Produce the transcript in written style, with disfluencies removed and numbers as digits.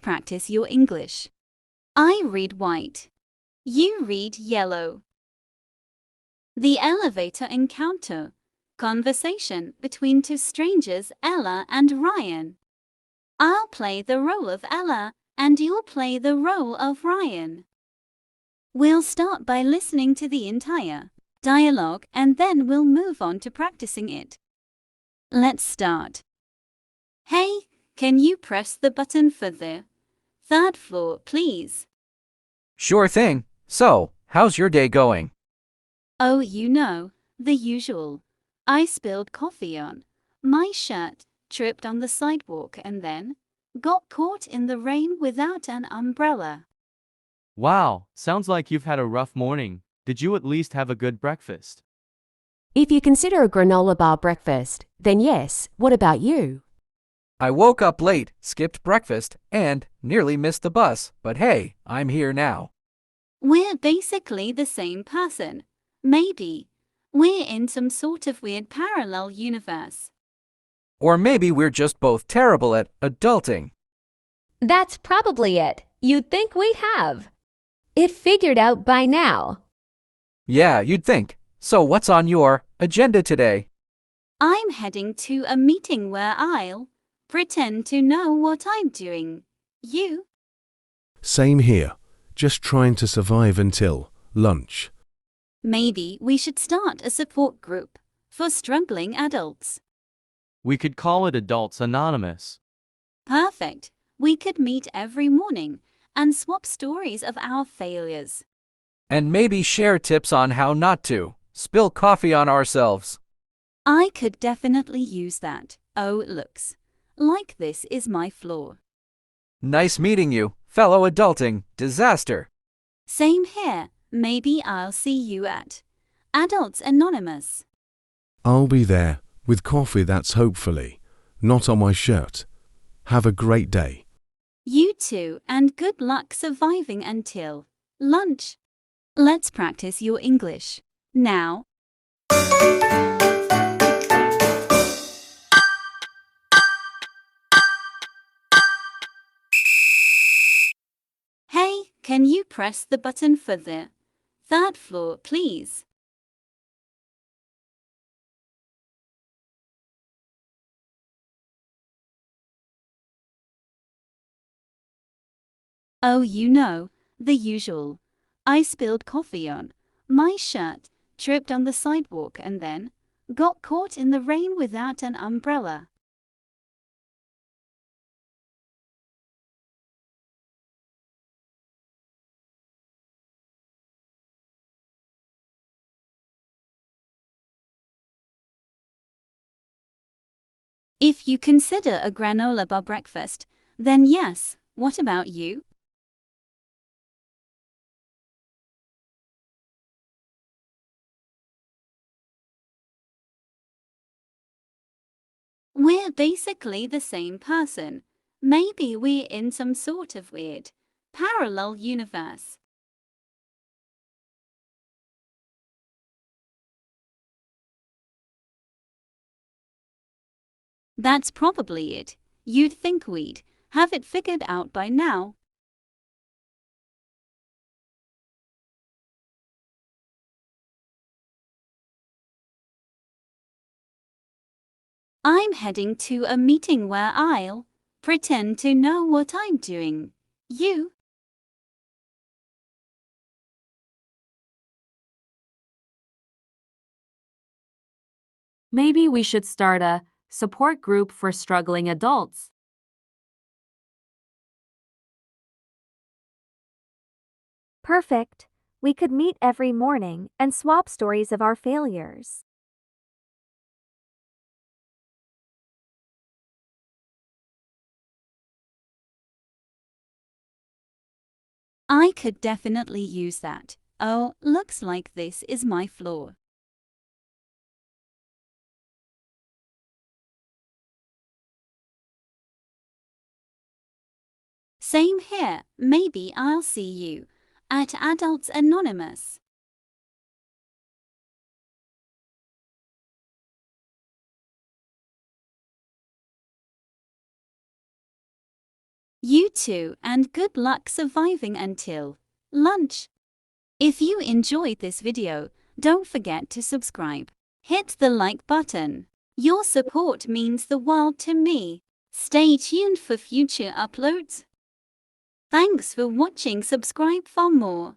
practice your English. I read white. You read yellow. The elevator encounter. Conversation between two strangers, Ella and Ryan. I'll play the role of Ella, and you'll play the role of Ryan. We'll start by listening to the entire dialogue and then we'll move on to practicing it. Let's start. Hey, can you press the button for the third floor, please? Sure thing. So, how's your day going? Oh, you know, the usual. I spilled coffee on my shirt, tripped on the sidewalk, and then got caught in the rain without an umbrella. Wow, sounds like you've had a rough morning. Did you at least have a good breakfast? If you consider a granola bar breakfast, then yes, what about you? I woke up late, skipped breakfast, and nearly missed the bus, but hey, I'm here now. We're basically the same person. Maybe we're in some sort of weird parallel universe. Or maybe we're just both terrible at adulting. That's probably it. You'd think we'd have it figured out by now. Yeah, you'd think. So what's on your agenda today? I'm heading to a meeting where I'll pretend to know what I'm doing. You? Same here. Just trying to survive until lunch. Maybe we should start a support group for struggling adults. We could call it Adults Anonymous. Perfect. We could meet every morning and swap stories of our failures. And maybe share tips on how not to spill coffee on ourselves. I could definitely use that. Oh, looks like this is my floor. Nice meeting you, fellow adulting disaster. Same here. Maybe I'll see you at Adults Anonymous. I'll be there, with coffee that's hopefully not on my shirt. Have a great day. You too, and good luck surviving until lunch. Let's practice your English now. Hey, can you press the button for the third floor, please? Oh, you know, the usual. I spilled coffee on my shirt, tripped on the sidewalk, and then got caught in the rain without an umbrella. If you consider a granola bar breakfast, then yes, what about you? We're basically the same person. Maybe we're in some sort of weird parallel universe. That's probably it. You'd think we'd have it figured out by now. I'm heading to a meeting where I'll pretend to know what I'm doing. You? Maybe we should start a support group for struggling adults. Perfect. We could meet every morning and swap stories of our failures. I could definitely use that. Oh, looks like this is my floor. Same here. Maybe I'll see you at Adults Anonymous. You too, and good luck surviving until lunch. If you enjoyed this video, don't forget to subscribe. Hit the like button. Your support means the world to me. Stay tuned for future uploads. Thanks for watching. Subscribe for more.